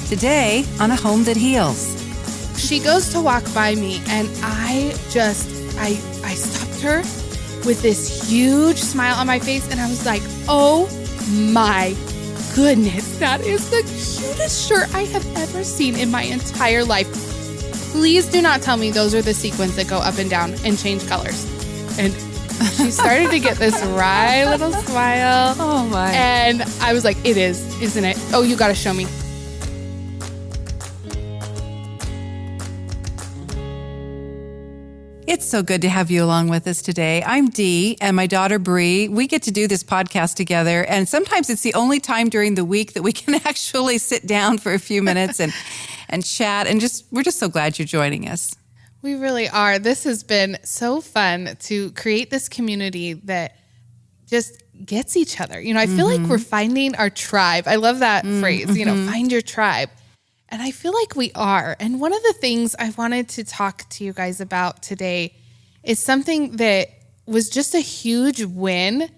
Today on A Home That Heals. She goes to walk by me, and I stopped her with this huge smile on my face, and I was like, oh my goodness, that is the cutest shirt I have ever seen in my entire life. Please do not tell me those are the sequins that go up and down and change colors. And she started to get this wry little smile. Oh my. And I was like, it is, isn't it? Oh, you got to show me. It's so good to have you along with us today. I'm Dee, and my daughter Bree. We get to do this podcast together, and sometimes it's the only time during the week that we can actually sit down for a few minutes and chat, and we're just so glad you're joining us. We really are. This has been so fun to create this community that just gets each other. You know, I feel like we're finding our tribe. I love that phrase, you know, find your tribe. And I feel like we are. And one of the things I wanted to talk to you guys about today is something that was just a huge win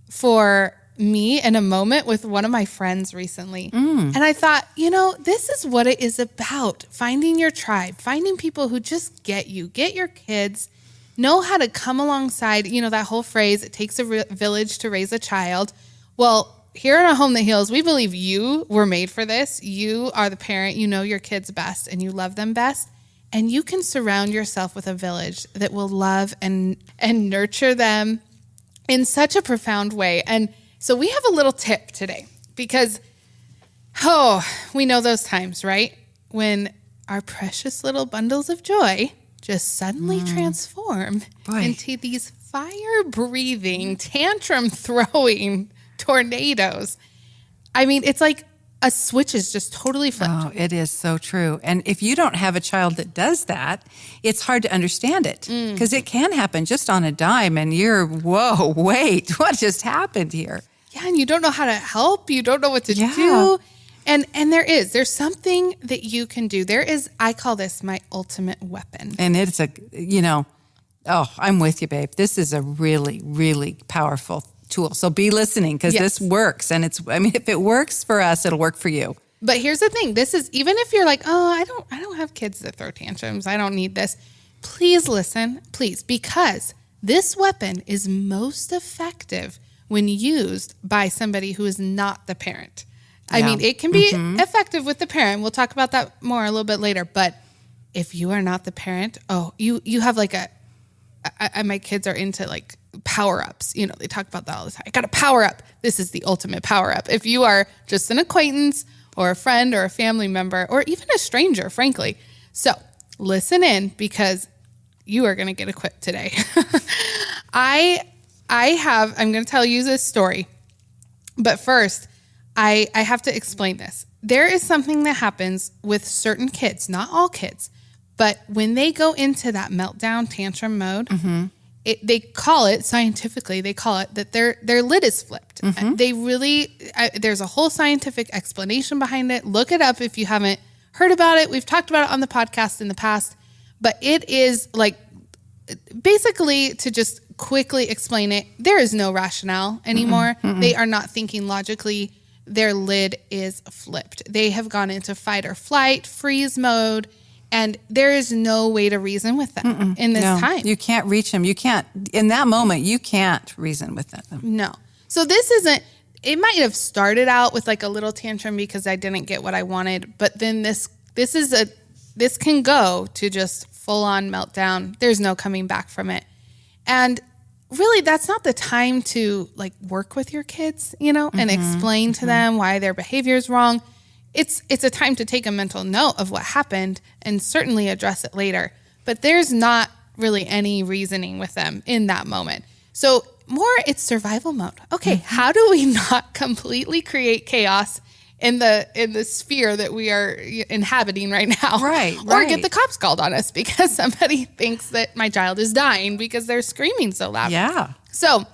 for me in a moment with one of my friends recently. And I thought, you know, this is what it is about. Finding your tribe, finding people who just get you, get your kids, know how to come alongside, you know, that whole phrase, it takes a village to raise a child. Well, here at A Home That Heals, we believe you were made for this. You are the parent, you know your kids best, and you love them best. And you can surround yourself with a village that will love and nurture them in such a profound way. And so we have a little tip today because, we know those times, right? When our precious little bundles of joy just suddenly transform into these fire-breathing, tantrum-throwing tornadoes. I mean, it's like a switch is just totally flipped. Oh, it is so true. And if you don't have a child that does that, it's hard to understand it because it can happen just on a dime and you're, whoa, wait, what just happened here? Yeah, and you don't know how to help. You don't know what to do. And there's something that you can do. I call this my ultimate weapon. And it's I'm with you, babe. This is a really, really powerful tool. So be listening because this works. And if it works for us, it'll work for you. But here's the thing. This is, even if you're like, I don't have kids that throw tantrums. I don't need this. Please listen, please, because this weapon is most effective when used by somebody who is not the parent. I mean, it can be effective with the parent. We'll talk about that more a little bit later. But if you are not the parent, you have like my kids are into like power-ups. You know, they talk about that all the time. I got a power-up. This is the ultimate power-up. If you are just an acquaintance or a friend or a family member or even a stranger, frankly. So listen in because you are going to get equipped today. I'm going to tell you this story. But first, I have to explain this. There is something that happens with certain kids, not all kids, but when they go into that meltdown tantrum mode, they call it scientifically, that their lid is flipped. They really, there's a whole scientific explanation behind it. Look it up if you haven't heard about it. We've talked about it on the podcast in the past, but it is like, basically to just quickly explain it, there is no rationale anymore. They are not thinking logically. Their lid is flipped. They have gone into fight or flight, freeze mode, and there is no way to reason with them in this time. You can't reach them. You can't, in that moment, you can't reason with them. No. So this isn't, it might have started out with like a little tantrum because I didn't get what I wanted, but then this can go to just full on meltdown. There's no coming back from it. And really, that's not the time to like work with your kids, you know, and explain to them why their behavior is wrong. It's a time to take a mental note of what happened and certainly address it later. But there's not really any reasoning with them in that moment. So more it's survival mode. Okay, how do we not completely create chaos in the sphere that we are inhabiting right now? Right. Or get the cops called on us because somebody thinks that my child is dying because they're screaming so loud. Yeah. So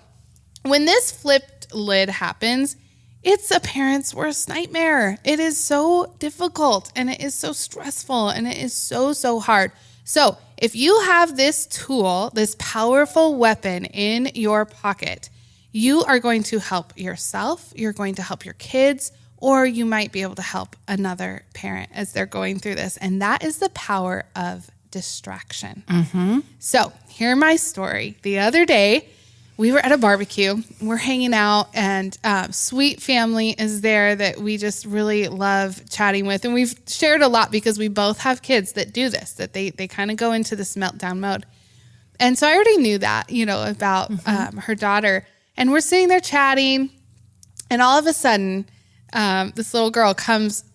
when this flipped lid happens, it's a parent's worst nightmare. It is so difficult and it is so stressful and it is so, so hard. So if you have this tool, this powerful weapon in your pocket, you are going to help yourself. You're going to help your kids, or you might be able to help another parent as they're going through this. And that is the power of distraction. So hear my story. The other day, we were at a barbecue. We're hanging out, and sweet family is there that we just really love chatting with. And we've shared a lot because we both have kids that do this, that they kind of go into this meltdown mode. And so I already knew that, about her daughter. And we're sitting there chatting, and all of a sudden, this little girl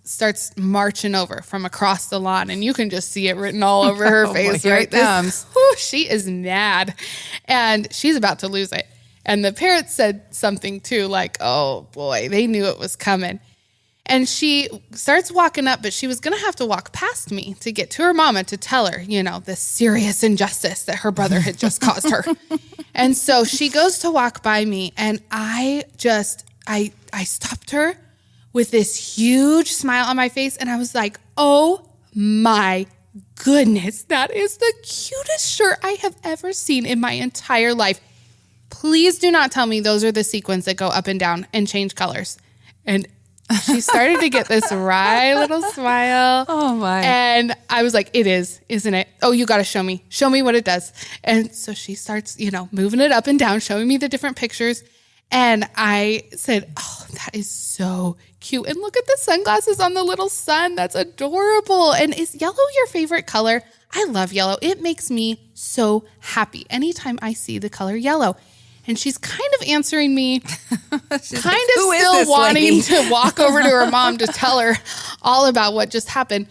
starts marching over from across the lawn, and you can just see it written all over her face, boy, right? She is mad, and she's about to lose it. And the parents said something too, like, oh boy, they knew it was coming. And she starts walking up, but she was going to have to walk past me to get to her mama to tell her, this serious injustice that her brother had just caused her. And so she goes to walk by me, and I stopped her with this huge smile on my face. And I was like, oh my goodness, that is the cutest shirt I have ever seen in my entire life. Please do not tell me those are the sequins that go up and down and change colors. And she started to get this wry little smile. Oh my. And I was like, it is, isn't it? Oh, you got to show me what it does. And so she starts, moving it up and down, showing me the different pictures. And I said, oh, that is so cute. And look at the sunglasses on the little sun. That's adorable. And is yellow your favorite color? I love yellow. It makes me so happy anytime I see the color yellow. And she's kind of answering me, still wanting to walk over to her mom to tell her all about what just happened.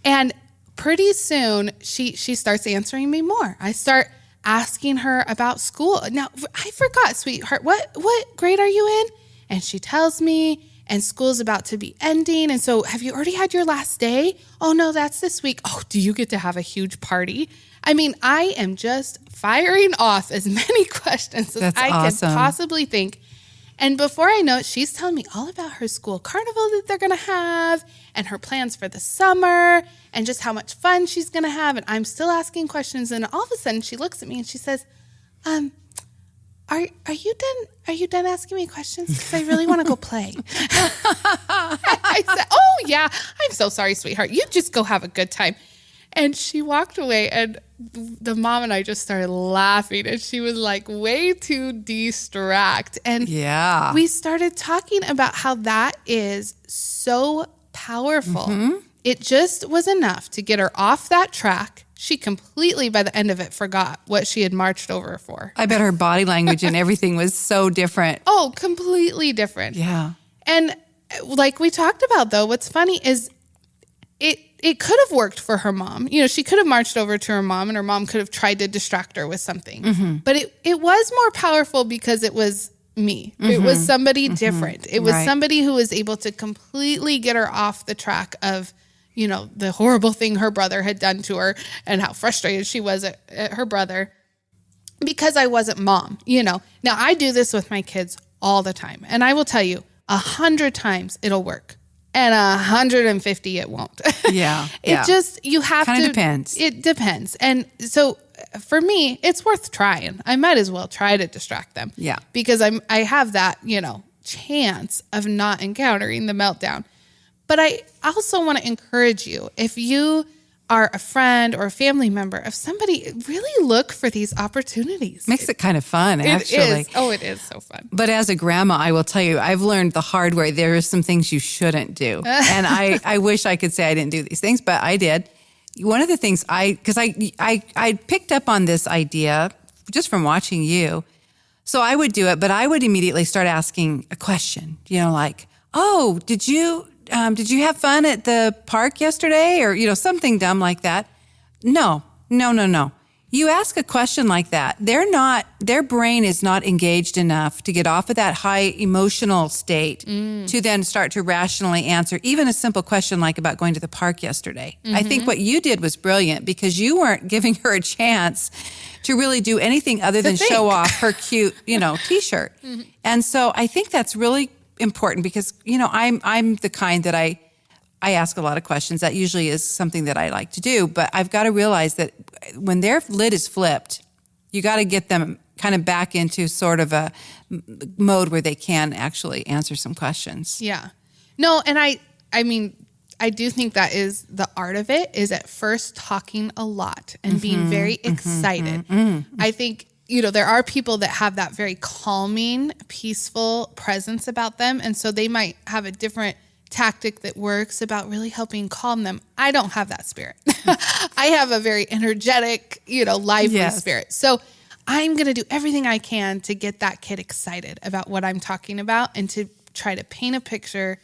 And pretty soon she starts answering me more. I start asking her about school. Now, I forgot, sweetheart, what grade are you in? And she tells me, and school's about to be ending. And so have you already had your last day? Oh, no, that's this week. Oh, do you get to have a huge party? I mean, I am just firing off as many questions as I could possibly think. And before I know it, she's telling me all about her school carnival that they're going to have and her plans for the summer and just how much fun she's going to have. And I'm still asking questions. And all of a sudden she looks at me and she says, are you done asking me questions? Because I really want to go play. I said, oh yeah, I'm so sorry, sweetheart. You just go have a good time. And she walked away, and the mom and I just started laughing, and she was like way too distract. And we started talking about how that is so powerful. It just was enough to get her off that track. She completely, by the end of it, forgot what she had marched over for. I bet her body language and everything was so different. Oh, completely different. Yeah. And like we talked about, though, what's funny is it could have worked for her mom. She could have marched over to her mom, and her mom could have tried to distract her with something. But it was more powerful because it was me. It was somebody different. It was somebody who was able to completely get her off the track of, the horrible thing her brother had done to her and how frustrated she was at her brother because I wasn't mom, Now, I do this with my kids all the time. And I will tell you, 100 times it'll work. And 150 it won't. Yeah. Just, you have Kinda to. depends. It depends. And so for me, it's worth trying. I might as well try to distract them. Yeah. Because I have that, chance of not encountering the meltdown. But I also want to encourage you, if you are a friend or a family member of somebody, really look for these opportunities. Makes it kind of fun, actually. It is. Oh, it is so fun. But as a grandma, I will tell you, I've learned the hard way. There are some things you shouldn't do. And I wish I could say I didn't do these things, but I did. One of the things because I picked up on this idea just from watching you. So I would do it, but I would immediately start asking a question, like, oh, did you have fun at the park yesterday? Or, something dumb like that. No. You ask a question like that, their brain is not engaged enough to get off of that high emotional state to then start to rationally answer even a simple question like about going to the park yesterday. I think what you did was brilliant because you weren't giving her a chance to really do anything other than show off her cute, t-shirt. And so I think that's really important because, I'm the kind that I ask a lot of questions. That usually is something that I like to do, but I've got to realize that when their lid is flipped, you got to get them kind of back into sort of a mode where they can actually answer some questions. Yeah. No, and I mean, I do think that is the art of it, is at first talking a lot and being very excited. I think, there are people that have that very calming, peaceful presence about them. And so they might have a different tactic that works about really helping calm them. I don't have that spirit. I have a very energetic, lively spirit. So I'm going to do everything I can to get that kid excited about what I'm talking about and to try to paint a picture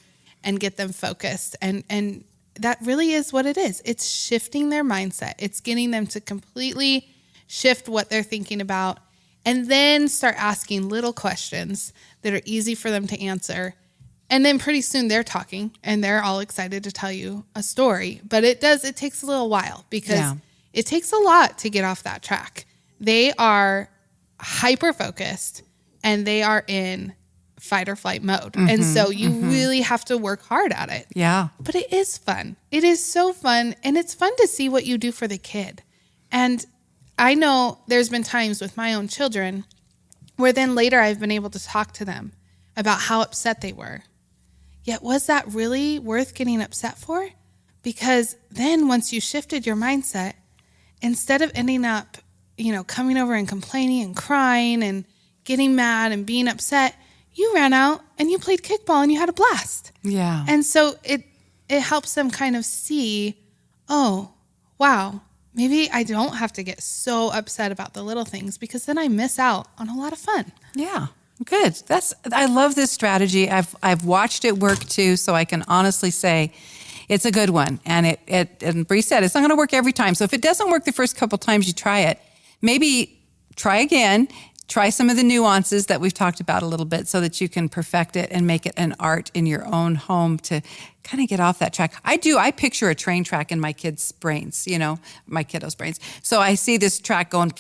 and get them focused. And that really is what it is. It's shifting their mindset. It's getting them to completely shift what they're thinking about and then start asking little questions that are easy for them to answer. And then pretty soon they're talking and they're all excited to tell you a story. But it takes a little while because it takes a lot to get off that track. They are hyper-focused and they are in fight or flight mode. And so you really have to work hard at it. Yeah. But it is fun. It is so fun. And it's fun to see what you do for the kid. And I know there's been times with my own children where then later I've been able to talk to them about how upset they were. Yet was that really worth getting upset for? Because then once you shifted your mindset, instead of ending up, coming over and complaining and crying and getting mad and being upset, you ran out and you played kickball and you had a blast. Yeah. And so it helps them kind of see, oh, wow, maybe I don't have to get so upset about the little things because then I miss out on a lot of fun. Yeah. Good. I love this strategy. I've watched it work too, so I can honestly say it's a good one. And and Bree said it's not going to work every time. So if it doesn't work the first couple times you try it, maybe try again. Try some of the nuances that we've talked about a little bit so that you can perfect it and make it an art in your own home to kind of get off that track. I picture a train track in my kids' brains, my kiddos' brains. So I see this track going,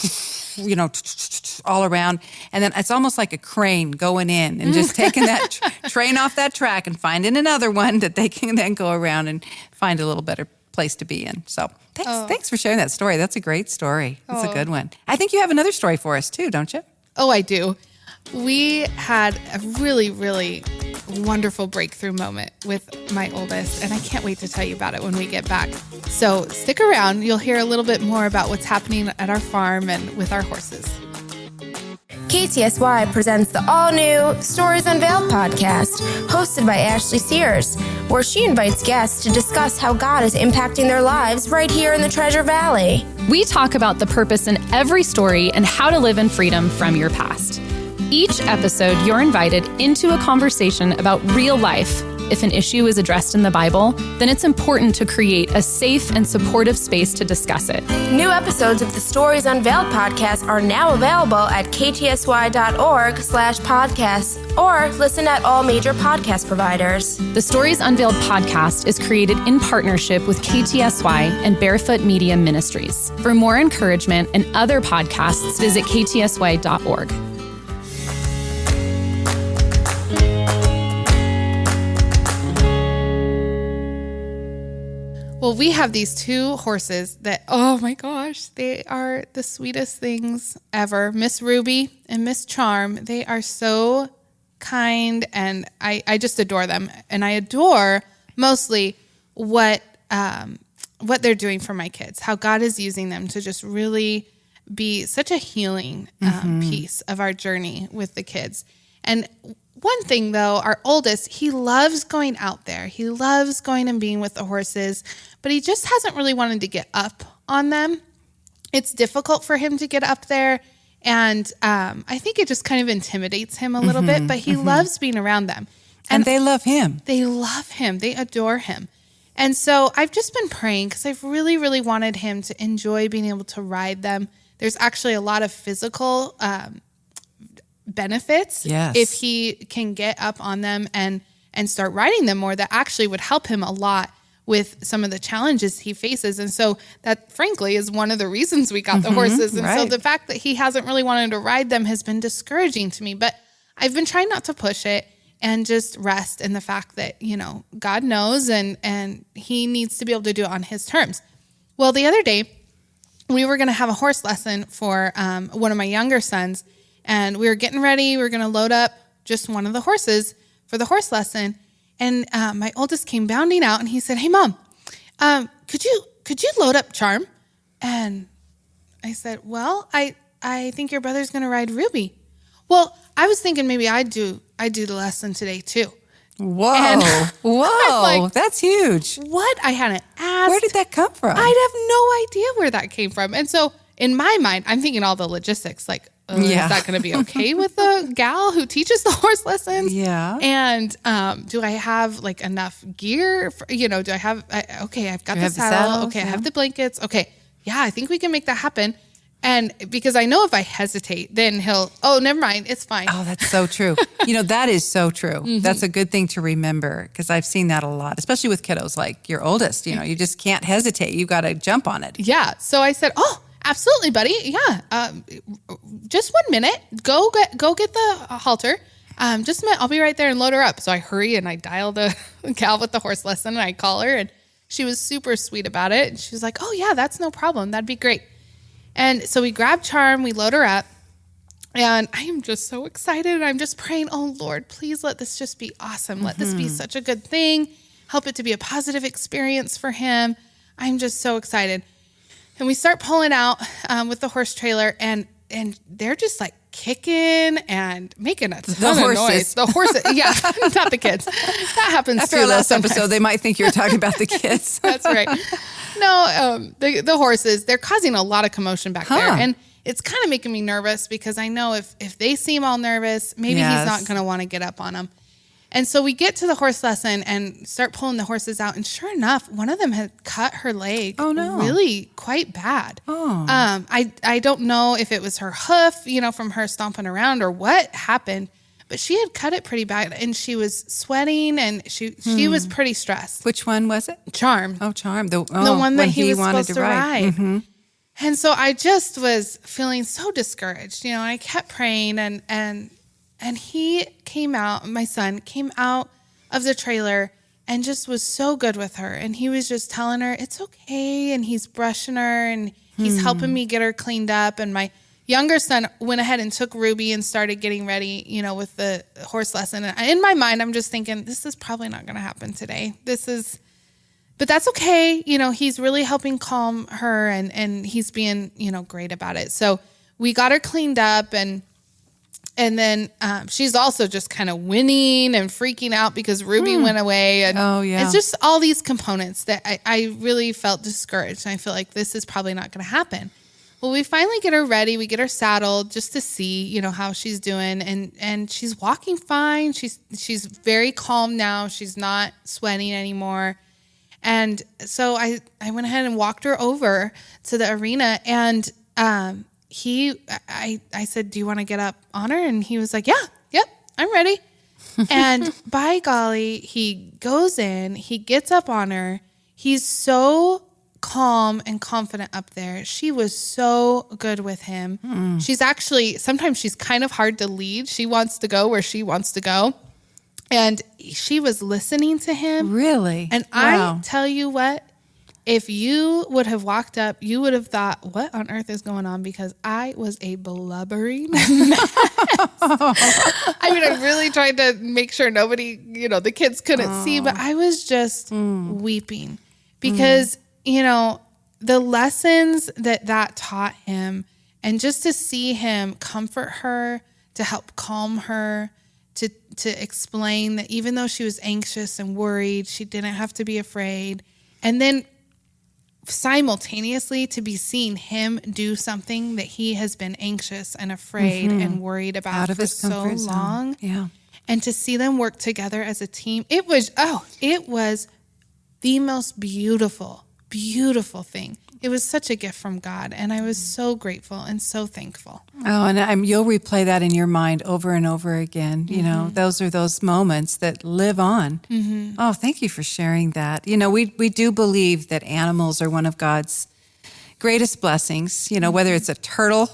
all around. And then it's almost like a crane going in and just taking that train off that track and finding another one that they can then go around and find a little better place to be in. So thanks for sharing that story. That's a great story. It's a good one. I think you have another story for us too, don't you? Oh, I do. We had a really, really wonderful breakthrough moment with my oldest, and I can't wait to tell you about it when we get back. So stick around. You'll hear a little bit more about what's happening at our farm and with our horses. KTSY presents the all-new Stories Unveiled podcast, hosted by Ashley Sears, where she invites guests to discuss how God is impacting their lives right here in the Treasure Valley. We talk about the purpose in every story and how to live in freedom from your past. Each episode, you're invited into a conversation about real life. If an issue is addressed in the Bible, then it's important to create a safe and supportive space to discuss it. New episodes of the Stories Unveiled podcast are now available at ktsy.org/podcasts or listen at all major podcast providers. The Stories Unveiled podcast is created in partnership with KTSY and Barefoot Media Ministries. For more encouragement and other podcasts, visit ktsy.org. Well, we have these two horses that, oh my gosh, they are the sweetest things ever. Miss Ruby and Miss Charm, they are so kind and I just adore them. And I adore mostly what they're doing for my kids, how God is using them to just really be such a healing piece of our journey with the kids. And one thing, though, our oldest, he loves going out there. He loves going and being with the horses, but he just hasn't really wanted to get up on them. It's difficult for him to get up there, and I think it just kind of intimidates him a little bit, but he loves being around them. And they love him. They love him. They adore him. And so I've just been praying because I've really, really wanted him to enjoy being able to ride them. There's actually a lot of physical benefits if he can get up on them and start riding them more, that actually would help him a lot with some of the challenges he faces. And so that, frankly, is one of the reasons we got the horses. And so the fact that he hasn't really wanted to ride them has been discouraging to me. But I've been trying not to push it and just rest in the fact that, God knows and he needs to be able to do it on his terms. Well, the other day, we were going to have a horse lesson for one of my younger sons. And we were getting ready. We were going to load up just one of the horses for the horse lesson. And my oldest came bounding out and he said, "Hey, Mom, could you load up Charm?" And I said, "Well, I think your brother's going to ride Ruby." "Well, I was thinking maybe I'd do the lesson today too." Whoa. And Whoa. like, that's huge. What? I hadn't asked. Where did that come from? I have no idea where that came from. And so in my mind, I'm thinking all the logistics, like, is that going to be okay with the gal who teaches the horse lessons? Yeah. And do I have like enough gear? Do I have, I've got the saddle. Okay, I have the blankets. Okay. Yeah, I think we can make that happen. And because I know if I hesitate, then he'll, never mind, it's fine. Oh, that's so true. That is so true. Mm-hmm. That's a good thing to remember because I've seen that a lot, especially with kiddos like your oldest. You just can't hesitate. You got to jump on it. Yeah. So I said, absolutely, buddy. Yeah. Just 1 minute. Go get the halter. Just a minute. I'll be right there and load her up. So I hurry and I dial the gal with the horse lesson and I call her and she was super sweet about it. And she was like, "Oh yeah, that's no problem. That'd be great." And so we grab Charm, we load her up, and I am just so excited. I'm just praying, "Oh Lord, please let this just be awesome. Let this be such a good thing. Help it to be a positive experience for him." I'm just so excited. And we start pulling out with the horse trailer, and they're just like kicking and making a ton of noise. The horses, yeah, not the kids. That happens after too. Our last episode, they might think you're talking about the kids. That's right. No, the horses, they're causing a lot of commotion back there. And it's kind of making me nervous because I know if they seem all nervous, maybe he's not going to want to get up on them. And so we get to the horse lesson and start pulling the horses out. And sure enough, one of them had cut her leg really quite bad. Oh. I don't know if it was her hoof, from her stomping around or what happened. But she had cut it pretty bad, and she was sweating, and she was pretty stressed. Which one was it? Charm. Oh, Charm. The one that he was wanted supposed to ride. Mm-hmm. And so I just was feeling so discouraged. I kept praying, and he came out, my son came out of the trailer and just was so good with her. And he was just telling her, "It's okay," and he's brushing her, and he's helping me get her cleaned up. And my younger son went ahead and took Ruby and started getting ready, with the horse lesson. And in my mind, I'm just thinking, this is probably not going to happen today. But that's okay. He's really helping calm her and he's being, great about it. So we got her cleaned up and then she's also just kind of winning and freaking out because Ruby went away. And it's just all these components that I really felt discouraged. And I feel like this is probably not going to happen. Well, we finally get her ready. We get her saddled just to see, how she's doing. And she's walking fine. She's very calm now. She's not sweating anymore. And so I went ahead and walked her over to the arena. And I said, "Do you want to get up on her?" And he was like, "Yep, I'm ready." And by golly, he goes in. He gets up on her. He's so calm and confident up there. She was so good with him. She's actually, sometimes she's kind of hard to lead. She wants to go where she wants to go. And she was listening to him. Really? And wow. I tell you what, if you would have walked up, you would have thought, what on earth is going on? Because I was a blubbering mess. I really tried to make sure nobody, the kids couldn't see, but I was just weeping because the lessons that taught him, and just to see him comfort her, to help calm her, to explain that even though she was anxious and worried, she didn't have to be afraid. And then simultaneously to be seeing him do something that he has been anxious and afraid and worried about for so long. Yeah. And to see them work together as a team, it was the most beautiful thing. It was such a gift from God, and I was so grateful and so thankful. Oh, and you'll replay that in your mind over and over again. Those are those moments that live on. Mm-hmm. Oh, thank you for sharing that. We do believe that animals are one of God's greatest blessings, whether it's a turtle.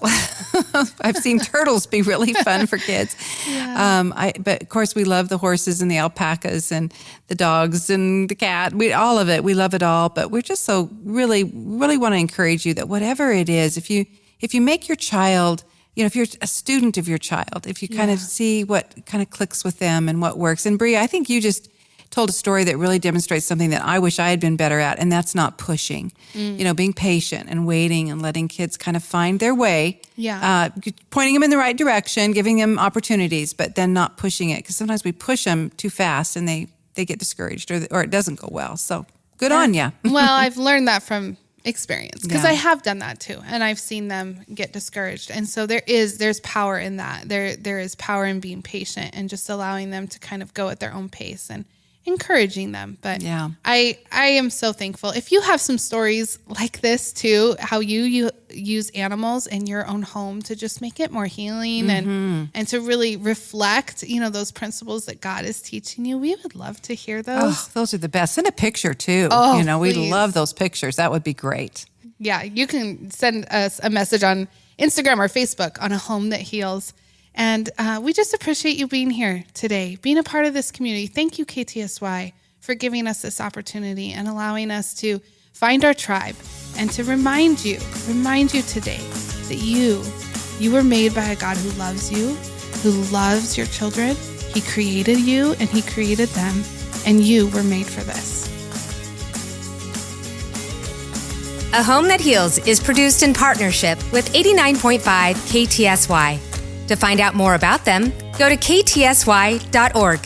I've seen turtles be really fun for kids. Yeah. But of course we love the horses and the alpacas and the dogs and the cat. All of it. We love it all. But we're just so really, really want to encourage you that whatever it is, if you make your child, if you're a student of your child, if you kind of see what kind of clicks with them and what works. And Bria, I think you just told a story that really demonstrates something that I wish I had been better at, and that's not pushing. Being patient and waiting and letting kids kind of find their way. Yeah. Pointing them in the right direction, giving them opportunities, but then not pushing it. Because sometimes we push them too fast and they get discouraged or it doesn't go well. So good on ya. Well, I've learned that from experience because Yeah. I have done that too, and I've seen them get discouraged. And so there's power in that. There is power in being patient and just allowing them to kind of go at their own pace and encouraging them. But Yeah. I am so thankful. If you have some stories like this too, how you use animals in your own home to just make it more healing and to really reflect, those principles that God is teaching you, we would love to hear those. Oh, those are the best. Send a picture too. Oh, We please. love those pictures. That would be great. Yeah, you can send us a message on Instagram or Facebook on A Home That Heals. And we just appreciate you being here today, being a part of this community. Thank you, KTSY, for giving us this opportunity and allowing us to find our tribe and to remind you today that you were made by a God who loves you, who loves your children. He created you and he created them, and you were made for this. A Home That Heals is produced in partnership with 89.5 KTSY. To find out more about them, go to ktsy.org.